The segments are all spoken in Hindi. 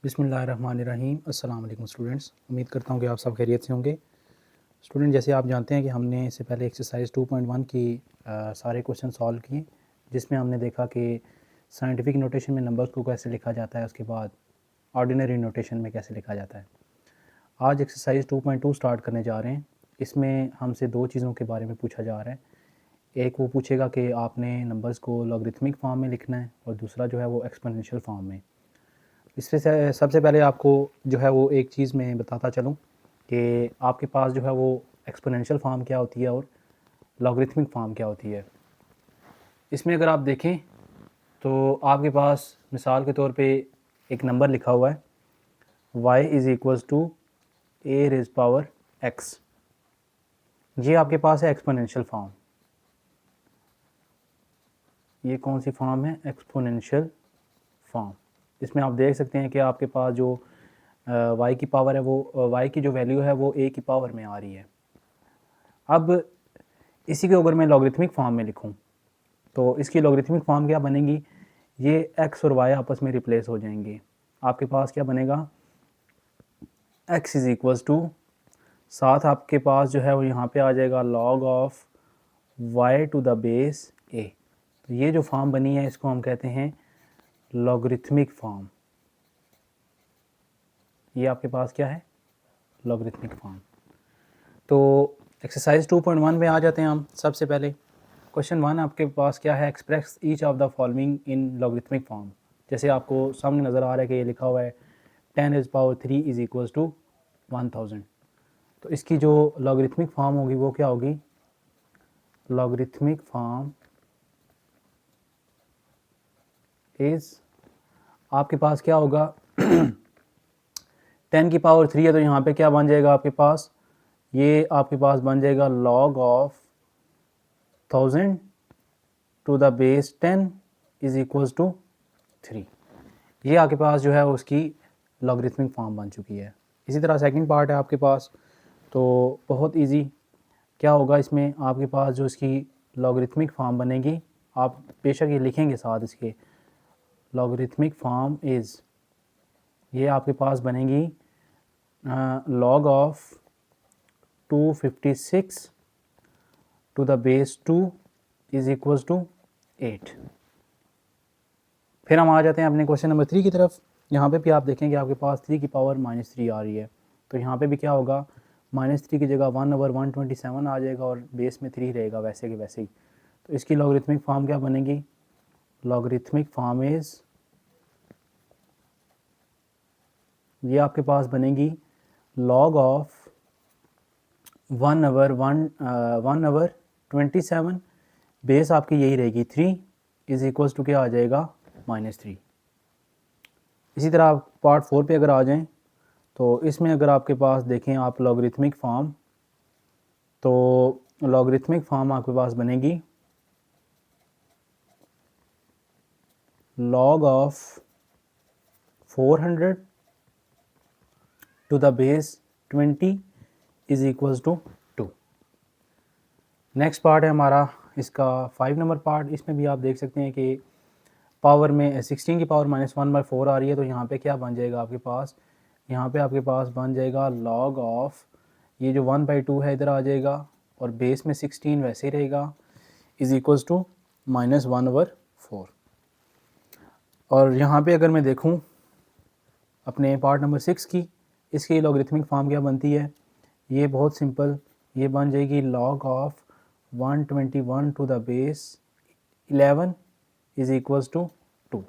बिस्मिल्लाहिर्रहमानिर्रहीम। अस्सलाम वालेकुम स्टूडेंट्स, उम्मीद करता हूँ कि आप सब खैरियत से होंगे। स्टूडेंट, जैसे आप जानते हैं कि हमने इससे पहले एक्सरसाइज 2.1 की सारे क्वेश्चन सॉल्व किए, जिसमें हमने देखा कि साइंटिफिक नोटेशन में नंबर्स को कैसे लिखा जाता है, उसके बाद ऑर्डिनरी नोटेशन में कैसे लिखा जाता है। आज एक्सरसाइज 2.2 स्टार्ट करने जा रहे हैं। इसमें हमसे दो चीज़ों के बारे में पूछा जा रहा है। एक वो पूछेगा कि आपने नंबर्स को लॉगरिथमिक फॉर्म में लिखना है, और दूसरा जो है वो एक्सपोनेंशियल फॉर्म में। इससे सबसे पहले आपको जो है वो एक चीज़ मैं बताता चलूँ कि आपके पास जो है वो एक्सपोनेंशियल फॉर्म क्या होती है और लॉगरिथमिक फॉर्म क्या होती है। इसमें अगर आप देखें तो आपके पास मिसाल के तौर पे एक नंबर लिखा हुआ है y is equals to a raise power x। ये आपके पास है एक्सपोनेंशियल फॉर्म। ये कौन सी फॉर्म है? Exponential form. इसमें आप देख सकते हैं कि आपके पास जो y की पावर है वो y की जो वैल्यू है वो a की पावर में आ रही है। अब इसी को अगर मैं लॉगरिथमिक फॉर्म में लिखूं तो इसकी लॉगरिथमिक फॉर्म क्या बनेगी? ये x और y आपस में रिप्लेस हो जाएंगे। आपके पास क्या बनेगा? x इज़ इक्वल्स टू, साथ आपके पास जो है वो यहाँ पे आ जाएगा log of y to the base a। तो ये जो फॉर्म बनी है इसको हम कहते हैं लॉगरिथमिक फॉर्म। ये आपके पास क्या है? Logarithmic form. तो एक्सरसाइज 2.1 में आ जाते हैं हम। सबसे पहले क्वेश्चन 1 आपके पास क्या है? Express each of the following in logarithmic form. जैसे आपको सामने नज़र आ रहा है कि ये लिखा हुआ है 10⁻³ इज़ इक्वल्स टू 1000। तो इसकी जो लॉगरिथमिक फॉर्म होगी वो क्या होगी? लॉगरिथमिक फॉर्म इज़, आपके पास क्या होगा? 10⁻³ है तो यहाँ पे क्या बन जाएगा आपके पास? ये आपके पास बन जाएगा log of 1000 to the base 10 is equals to 3। ये आपके पास जो है उसकी लॉगरिथमिक फॉर्म बन चुकी है। इसी तरह सेकंड पार्ट है आपके पास, तो बहुत इजी। क्या होगा इसमें? आपके पास जो इसकी लॉगरिथमिक फॉर्म बनेगी, आप बेशक ये लिखेंगे साथ इसके, लॉगरिथमिक फॉर्म इज़, ये आपके पास बनेगी log of 256 to the base 2 is equals to 8। फिर हम आ जाते हैं अपने क्वेश्चन नंबर 3 की तरफ। यहाँ पे भी आप देखेंगे आपके पास 3 की पावर -3 आ रही है, तो यहाँ पे भी क्या होगा? -3 की जगह 1/127 आ जाएगा और बेस में 3 रहेगा वैसे कि वैसे ही। तो इसकी लॉगरिथमिक फॉर्म क्या बनेगी? लॉगरिथमिक फॉर्म इज़, ये आपके पास बनेगी log ऑफ 1/127, बेस आपकी यही रहेगी 3 इज़ इक्वल्स टू क्या आ जाएगा? -3। इसी तरह आप पार्ट 4 पे अगर आ जाएं तो इसमें अगर आपके पास देखें आप लॉगरिथमिक फॉर्म, तो लॉगरिथमिक फॉर्म आपके पास बनेगी log of 400 to the base 20 is equals to 2। Next part है हमारा इसका 5 नंबर पार्ट। इसमें भी आप देख सकते हैं कि पावर में 16 की पावर -1/4 आ रही है, तो यहाँ पे क्या बन जाएगा आपके पास? यहाँ पे आपके पास बन जाएगा log ऑफ, ये जो 1/2 है इधर आ जाएगा और बेस में 16 वैसे ही रहेगा, इज़ इक्वल्स टू -1/4। और यहाँ पे अगर मैं देखूँ अपने पार्ट नंबर 6 की, इसकी लॉगरिथमिक फॉर्म क्या बनती है? ये बहुत सिंपल, ये बन जाएगी log of 121 to the base 11 is equals to 2।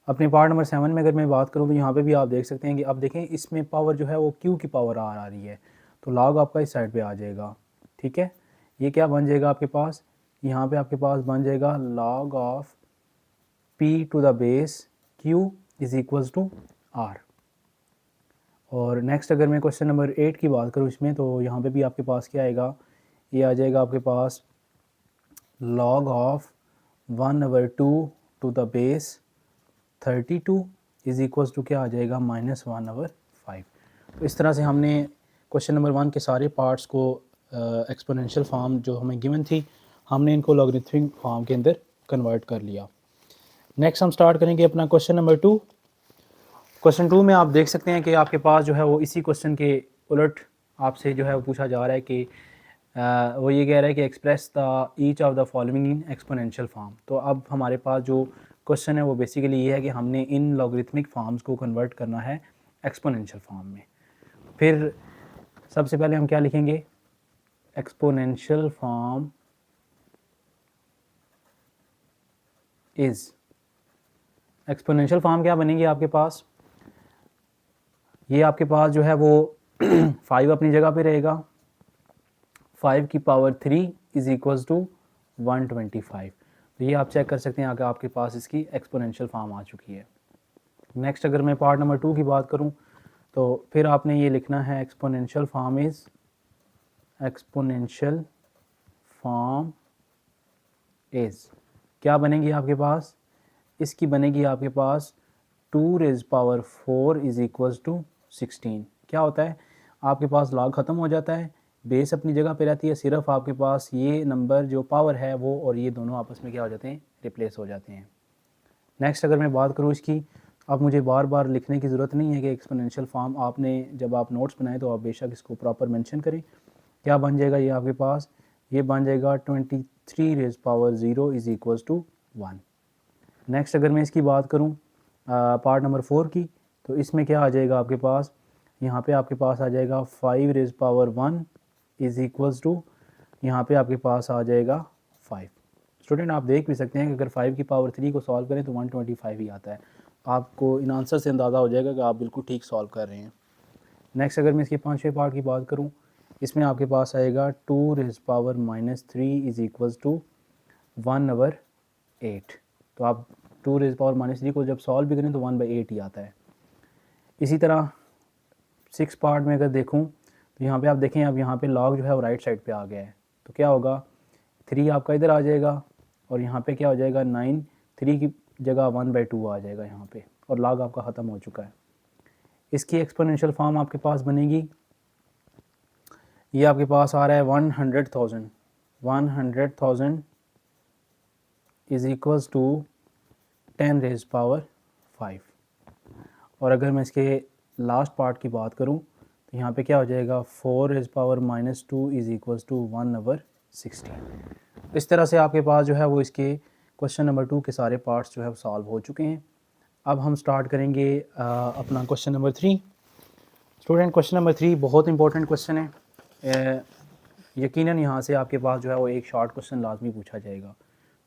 अपने पार्ट नंबर 7 में अगर मैं बात करूँ तो यहाँ पे भी आप देख सकते हैं कि अब देखें इसमें पावर जो है वो q की पावर आ रही है, तो log आपका इस साइड पे आ जाएगा। ठीक है, ये क्या बन जाएगा आपके पास? यहाँ पे आपके पास बन जाएगा log of p to the base q is equals to r। और नेक्स्ट अगर मैं क्वेश्चन नंबर 8 की बात करूँ इसमें, तो यहाँ पे भी आपके पास क्या आएगा? ये आ जाएगा आपके पास log of 1/2 to the base 32 is equals to क्या आ जाएगा? -1/5। तो इस तरह से हमने क्वेश्चन नंबर 1 के सारे पार्ट्स को एक्सपोनेंशियल फॉर्म जो हमें गिवन थी, हमने इनको लॉगरिथमिक फॉर्म के अंदर कन्वर्ट कर लिया। नेक्स्ट हम स्टार्ट करेंगे अपना क्वेश्चन नंबर 2। क्वेश्चन 2 में आप देख सकते हैं कि आपके पास जो है वो इसी क्वेश्चन के उलट आपसे जो है वो पूछा जा रहा है कि वो ये कह रहा है कि express the each of the following in exponential form. तो अब हमारे पास जो क्वेश्चन है वो बेसिकली ये है कि हमने इन लॉगरिथमिक फॉर्म्स को कन्वर्ट करना है एक्सपोनेंशियल फॉर्म में। फिर सबसे पहले हम क्या लिखेंगे, exponential form is, exponential form क्या बनेगी आपके पास, ये आपके पास जो है वो 5 अपनी जगह पे रहेगा, 5 की पावर 3 इज़ इक्वल्स टू 125। तो ये आप चेक कर सकते हैं अगर आपके पास इसकी एक्सपोनेंशियल फॉर्म आ चुकी है। नेक्स्ट अगर मैं पार्ट नंबर 2 की बात करूं तो फिर आपने ये लिखना है exponential form is, exponential form is क्या बनेगी आपके पास, इसकी बनेगी आपके पास 2 raise power 4 is equals to 16। क्या होता है, आपके पास लॉग ख़त्म हो जाता है, बेस अपनी जगह पे रहती है, सिर्फ आपके पास ये नंबर जो पावर है वो और ये दोनों आपस में क्या हो जाते हैं, रिप्लेस हो जाते हैं। नेक्स्ट अगर मैं बात करूँ इसकी, अब मुझे बार बार लिखने की ज़रूरत नहीं है कि एक्सपोनेंशियल फॉर्म आपने जब आप नोट्स बनाएं तो आप बेशक इसको प्रॉपर मेंशन करें। क्या बन जाएगा ये आपके पास, ये बन जाएगा 23 raise power 0 is equals to 1। Next अगर मैं इसकी बात करूँ पार्ट नंबर 4 की, तो इसमें क्या आ जाएगा आपके पास, यहाँ पे आपके पास आ जाएगा 5 raise power 1 is equals to, यहाँ पे आपके पास आ जाएगा 5। स्टूडेंट आप देख भी सकते हैं कि अगर 5 की पावर 3 को सॉल्व करें तो 125 ही आता है। आपको इन आंसर से अंदाज़ा हो जाएगा कि आप बिल्कुल ठीक सॉल्व कर रहे हैं। नेक्स्ट अगर मैं इसके 5वें पार्ट की बात करूँ, इसमें आपके पास आएगा 2 raise power -3 is equals to 1/8। तो आप 2 रेज़ पावर -3 को जब सॉल्व भी करें तो 1/8 ही आता है। इसी तरह 6 पार्ट में अगर देखूं तो यहाँ पे आप देखें, अब यहाँ पे लॉग जो है वो राइट साइड पे आ गया है, तो क्या होगा, 3 आपका इधर आ जाएगा और यहाँ पे क्या हो जाएगा 9, 3 की जगह 1/2 आ जाएगा यहाँ पे, और लॉग आपका ख़त्म हो चुका है। इसकी एक्सपोनेंशियल फॉर्म आपके पास बनेगी, ये आपके पास आ रहा है 100,000, 100,000 is equals to 10 raise power 5। और अगर मैं इसके लास्ट पार्ट की बात करूं तो यहाँ पे क्या हो जाएगा 4 raise power -2 is equals to 1/16। इस तरह से आपके पास जो है वो इसके क्वेश्चन नंबर 2 के सारे पार्ट्स जो है वो सॉल्व हो चुके हैं। अब हम स्टार्ट करेंगे अपना question number 3। Student question number 3 बहुत इंपॉर्टेंट क्वेश्चन है, यकीनन यहाँ से आपके पास जो है वो एक शॉर्ट क्वेश्चन लाजमी पूछा जाएगा,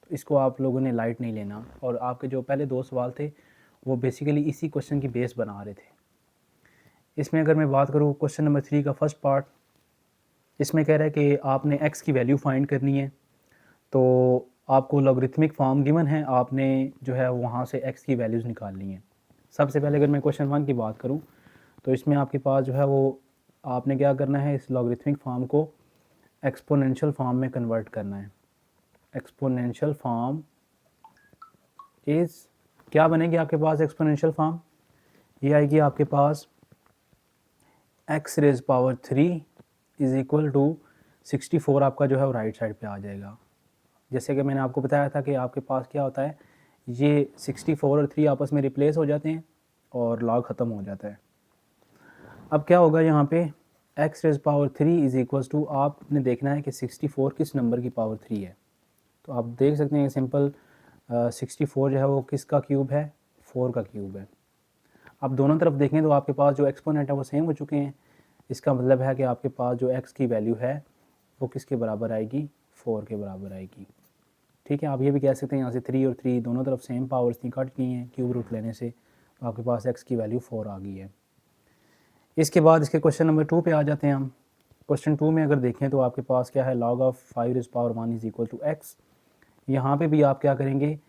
तो इसको आप लोगों ने लाइट नहीं लेना। और आपके जो पहले 2 सवाल थे वो बेसिकली इसी क्वेश्चन की बेस बना रहे थे। इसमें अगर मैं बात करूँ क्वेश्चन नंबर 3 का फर्स्ट पार्ट, इसमें कह रहा है कि आपने x की वैल्यू फाइंड करनी है, तो आपको लॉगरिथमिक फॉर्म गिवन है, आपने जो है वहाँ से x की वैल्यूज़ निकालनी है। सबसे पहले अगर मैं क्वेश्चन 1 की बात करूँ तो इसमें आपके पास जो है वो आपने क्या करना है, इस लॉगरिथमिक फॉर्म को एक्सपोनेंशियल फॉर्म में कन्वर्ट करना है। एक्सपोनेंशियल फॉर्म इज़, क्या बनेगी आपके पास एक्सपोनेंशियल फॉर्म, ये आएगी आपके पास x raise power 3 is equal to 64 आपका जो है वो राइट साइड पे आ जाएगा। जैसे कि मैंने आपको बताया था कि आपके पास क्या होता है, ये 64 और 3 आपस में रिप्लेस हो जाते हैं और लॉग ख़त्म हो जाता है। अब क्या होगा यहाँ पे x raise power 3 is equals to, आपने देखना है कि 64 किस नंबर की पावर 3 है। तो आप देख सकते हैं सिंपल 64 जो है वो किसका क्यूब है, 4 का क्यूब है। अब दोनों तरफ देखें तो आपके पास जो एक्सपोनेंट है वो सेम हो चुके हैं, इसका मतलब है कि आपके पास जो x की वैल्यू है वो किसके बराबर आएगी, 4 के बराबर आएगी। ठीक है, आप ये भी कह सकते हैं यहाँ से 3 और 3 दोनों तरफ सेम पावर्स थी, कट की हैं क्यूब रूट लेने से, तो आपके पास x की वैल्यू 4 आ गई है। इसके बाद इसके क्वेश्चन नंबर 2 पे आ जाते हैं हम। क्वेश्चन 2 में अगर देखें तो आपके पास क्या है, log of 5 raise power 1 is equal to x। यहाँ पे भी आप क्या करेंगे,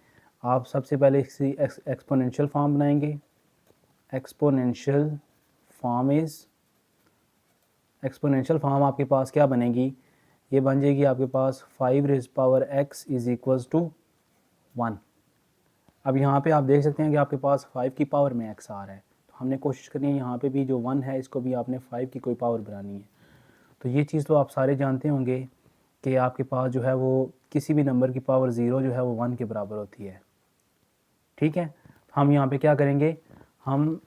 आप सबसे पहले इसकी एक्सपोनेंशियल फॉर्म बनाएंगे। Exponential form is, exponential form आपके पास क्या बनेगी, ये बन जाएगी आपके पास 5 raise power x is equals to 1। अब यहाँ पे आप देख सकते हैं कि आपके पास 5 की पावर में x आ रहा है, तो हमने कोशिश करनी है यहाँ पे भी जो 1 है इसको भी आपने 5 की कोई पावर बनानी है। तो ये चीज़ तो आप सारे जानते होंगे कि आपके पास जो है वो किसी भी नंबर की पावर 0 जो है वो 1 के बराबर होती है। ठीक है, हम यहाँ पे क्या करेंगे, हम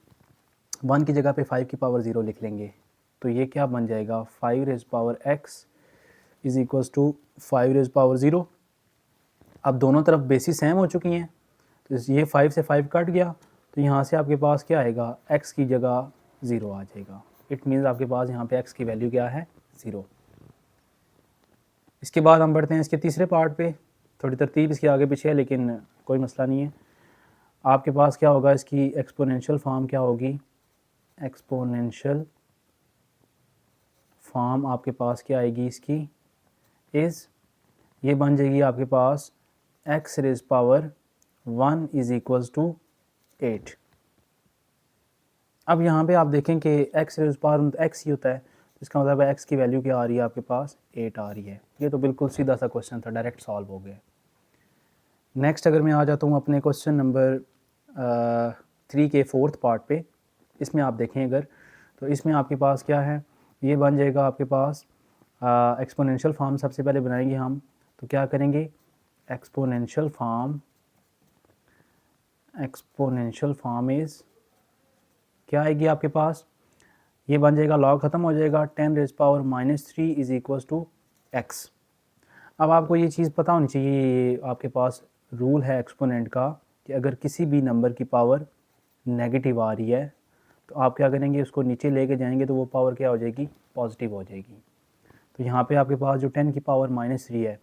1 की जगह पे 5 की पावर 0 लिख लेंगे, तो ये क्या बन जाएगा 5 raise power x is equals to 5 raise power 0। अब दोनों तरफ बेसिस सेम हो चुकी हैं, तो ये 5 से 5 कट गया, तो यहाँ से आपके पास क्या आएगा, x की जगह 0 आ जाएगा। इट मीन्स आपके पास यहाँ पे x की वैल्यू क्या है, 0। इसके बाद हम बढ़ते हैं इसके तीसरे पार्ट पे। थोड़ी तरतीब इसके आगे पीछे है लेकिन कोई मसला नहीं है। आपके पास क्या होगा, इसकी एक्सपोनेंशियल फॉर्म क्या होगी, एक्सपोनेंशियल फॉर्म आपके पास क्या आएगी इसकी, इज़ ये बन जाएगी आपके पास x raise power 1 is equals to 8। अब यहाँ पे आप देखें कि x रेज़ पावर x ही होता है, इसका मतलब है x की वैल्यू क्या आ रही है आपके पास, 8 आ रही है। ये तो बिल्कुल सीधा सा क्वेश्चन था, डायरेक्ट सॉल्व हो गया। नेक्स्ट अगर मैं आ जाता हूँ अपने क्वेश्चन नंबर 3 के फोर्थ पार्ट पे, इसमें आप देखें अगर, तो इसमें आपके पास क्या है, ये बन जाएगा आपके पास एक्सपोनेंशियल फॉर्म सबसे पहले बनाएंगे हम। तो क्या करेंगे, एक्सपोनेंशियल फॉर्म इज़ क्या आएगी आपके पास, ये बन जाएगा, लॉग ख़त्म हो जाएगा, 10 raise power -3 is equals to x। अब आपको ये चीज़ पता होनी चाहिए, ये आपके पास रूल है एक्सपोनेंट का कि अगर किसी भी नंबर की पावर नेगेटिव आ रही है तो आप क्या करेंगे, उसको नीचे लेके जाएंगे तो वो पावर क्या हो जाएगी, पॉजिटिव हो जाएगी। तो यहाँ पे आपके पास जो 10 की पावर -3 है,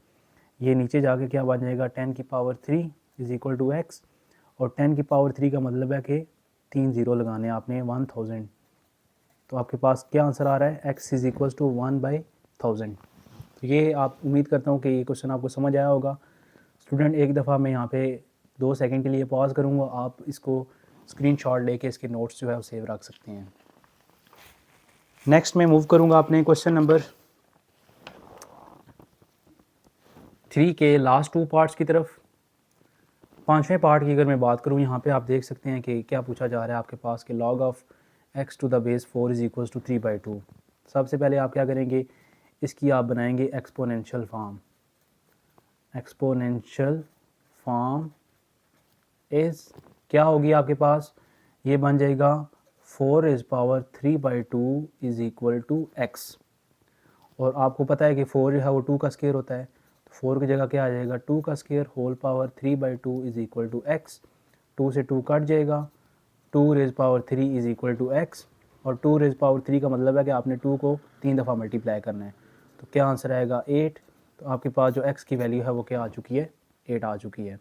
ये नीचे जाके क्या बन जाएगा, 10 की power 3 is equal to x। और 10 की पावर 3 का मतलब है कि 3 ज़ीरो लगाने आपने 1000। तो आपके पास क्या आंसर आ रहा है, x इज़ इक्वल्स टू 1/1000। तो ये आप उम्मीद करता हूँ कि ये क्वेश्चन आपको समझ आया होगा। स्टूडेंट एक दफ़ा मैं यहाँ पे 2 सेकंड के लिए पॉज करूँगा, आप इसको स्क्रीनशॉट लेके इसके नोट्स जो है वो सेव रख सकते हैं। नेक्स्ट मैं मूव करूँगा अपने क्वेश्चन नंबर 3 के लास्ट 2 पार्ट्स की तरफ। 5वें पार्ट की अगर मैं बात करूँ, यहाँ पे आप देख सकते हैं कि क्या पूछा जा रहा है आपके पास कि log of x to the base 4 is equals to 3/2। सबसे पहले आप क्या करेंगे, इसकी आप बनाएंगे exponential form. Exponential form is क्या होगी आपके पास, ये बन जाएगा 4 raise power 3/2 is equal to x। और आपको पता है कि 4 जो है वो 2 का स्क्वायर होता है, तो 4 की जगह क्या आ जाएगा, 2 का square whole power 3/2 is equal to x। 2 से 2 कट जाएगा, 2 raise power 3 is equal to x। और 2 रेज़ पावर 3 का मतलब है कि आपने 2 को 3 दफ़ा मल्टीप्लाई करना है, तो क्या आंसर आएगा 8। तो आपके पास जो x की वैल्यू है वो क्या आ चुकी है, 8 आ चुकी है।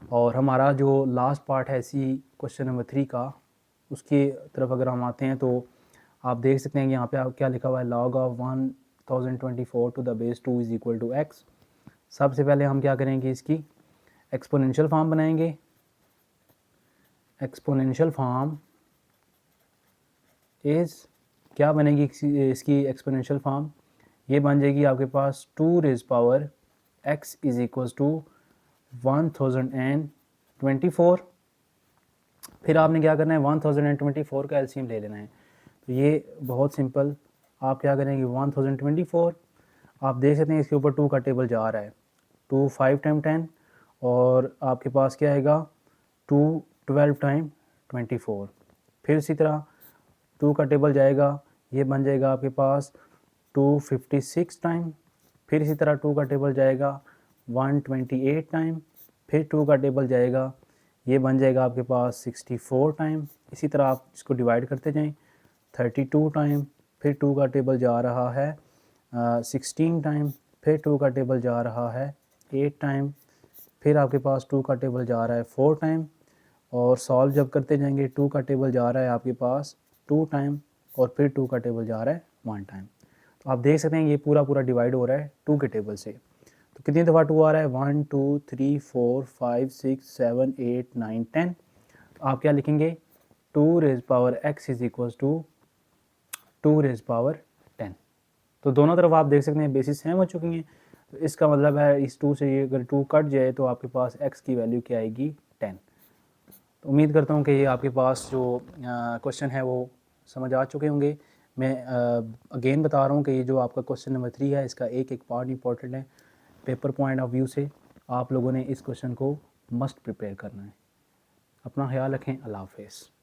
और हमारा जो लास्ट पार्ट है इसी क्वेश्चन नंबर 3 का, उसकी तरफ अगर हम आते हैं तो आप देख सकते हैं कि यहाँ पे आप क्या लिखा हुआ है, log of 1024 to the base 2 is equal to x। सबसे पहले हम क्या करेंगे, इसकी एक्सपोनेंशियल फॉर्म बनाएंगे। एक्सपोनेंशियल फॉर्म इज़ क्या बनेगी इसकी एक्सपोनेंशियल फॉर्म, ये बन जाएगी आपके पास 2 raise power x is equals to 1024। फिर आपने क्या करना है, 1024 का एलसीएम ले लेना है। तो ये बहुत सिंपल, आप क्या करेंगे 1024, आप देख सकते हैं इसके ऊपर 2 का टेबल जा रहा है, 2 5 टाइम 10, और आपके पास क्या आएगा 2 12 टाइम 24। फिर इसी तरह 2 का टेबल जाएगा, ये बन जाएगा आपके पास 256 टाइम। फिर इसी तरह 2 का टेबल जाएगा 128 टाइम। फिर 2 का टेबल जाएगा, ये बन जाएगा आपके पास 64 टाइम। इसी तरह आप इसको डिवाइड करते जाएं, 32 टाइम। फिर 2 का टेबल जा रहा है 16 टाइम। फिर 2 का टेबल जा रहा है 8 टाइम। फिर आपके पास 2 का टेबल जा रहा है 4 टाइम। और सॉल्व जब करते जाएंगे, 2 का टेबल जा रहा है आपके पास 2 टाइम, और फिर 2 का टेबल जा रहा है 1 टाइम। तो आप देख सकते हैं ये पूरा डिवाइड हो रहा है 2 के टेबल से। तो कितनी दफ़ा 2 आ रहा है, 1 2 3 4 5 6 7 8 9 10। तो आप क्या लिखेंगे, 2 raise power x is equals to 2 raise power 10। तो दोनों तरफ आप देख सकते हैं बेसिस सेम हो चुकी हैं। तो इसका मतलब है इस 2 से ये अगर 2 कट जाए तो आपके पास x की वैल्यू क्या आएगी, 10। तो उम्मीद करता हूँ कि ये आपके पास जो क्वेश्चन है वो समझ आ चुके होंगे। मैं अगेन बता रहा हूँ कि ये जो आपका क्वेश्चन नंबर 3 है, इसका एक पार्ट इंपॉर्टेंट है। पेपर पॉइंट ऑफ व्यू से आप लोगों ने इस क्वेश्चन को मस्ट प्रिपेयर करना है। अपना ख्याल रखें। अल्लाह हाफ़िज़।